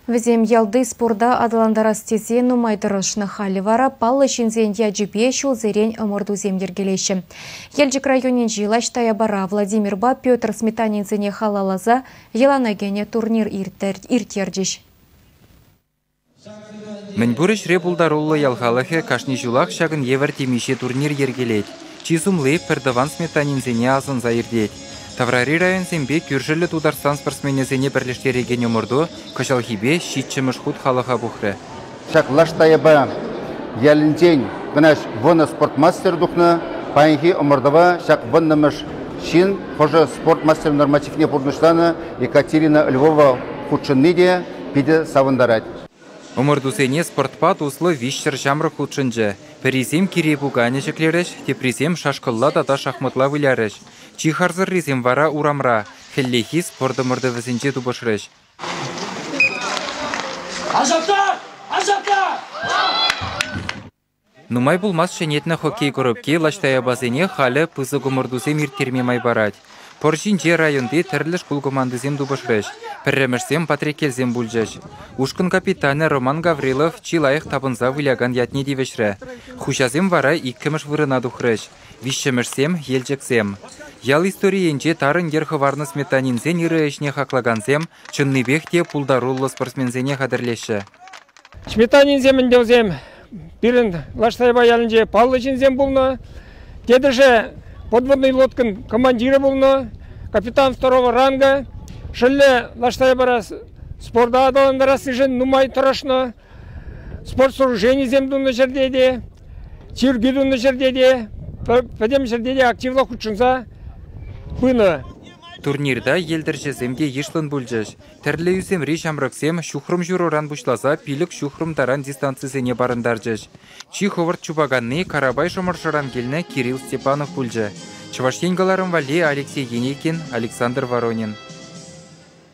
Візем ялды спорда адаландарас тезе нумайдырышны халі вара палы шинзен яджипе шул зерен ымырду земдергелеші. Елжік районен жилаш тая бара Владимир Ба Петр Сметанинзене халалаза еланагене турнир иртердеш. Мен бүріш репулдарулы ялхалығы кашни жулақ шағын евір темеше турнир ергелет. Чизумлы пердаван Сметанинзене азын заирдет. Таврари район зембе күржілі Тударстан спортсменезене бірліштереген өмірді кашалхибе шитчіміш худ халыға бұхры. Шақлаштайыба ялінтен гынаш вона спортмастер дұхны пайынхи өмірдіва шақ выннымыш шин хожа спортмастер нормативне пұрныштаны Екатерина Львова худшынны де пиде савындарад. Өмірдусене спортпат услы вишчер жамры худшынжы. Перезем кире бугане жеклереш, тепрезем шашқылла дата шахматла выляреш. Чихарзыр резем вара урамра, хеллехи спорды мұрды візінже дубышреш. Нумай булмас шенетні хоккей көріпке лаштая базене халі пызы гумырдузем иртермемай барад. Поржинже районды тірліш бұл командызем дубышреш. Пірремішсем патрекелзем бүлжеш. Ушкын капитаны Роман Гаврилов чилайық табынза выляган ятне девешрі. Хушазем вара иккіміш вырына дұхреш. Вишшемішсем елжексем. Ял историенже тарын ерхыварны Сметанинзен ирыешне хаклаганзем, чынныбехте пулдаруллы спортсмензене қадырлеші. Сметанинземін деузем, бірін лаштайба ялінже паллы жинзем бұлны, дедіже подводный лодкын командиры бұлны, капитан второго ранга, шылы лаштайбара спорда адаландарасы жын нумай тұрашны, спорт сооружений земдуны жердеде, тиргидуны жердеде, пәдем жердеде активлы худшынса бұны. Турнирда елдірші земде ешлын бүлжеш. Тәрлі үзем рей жамрықсем шухрым жүроран бұшлаза пилік шухрым таран дистанцизене барындаржеш. Чиховард чубаганны Карабай шомыршыран келіне Кирилл Степанов бүлжі. Чываштенгаларым вале Алексей Енекин, Александр Воронин.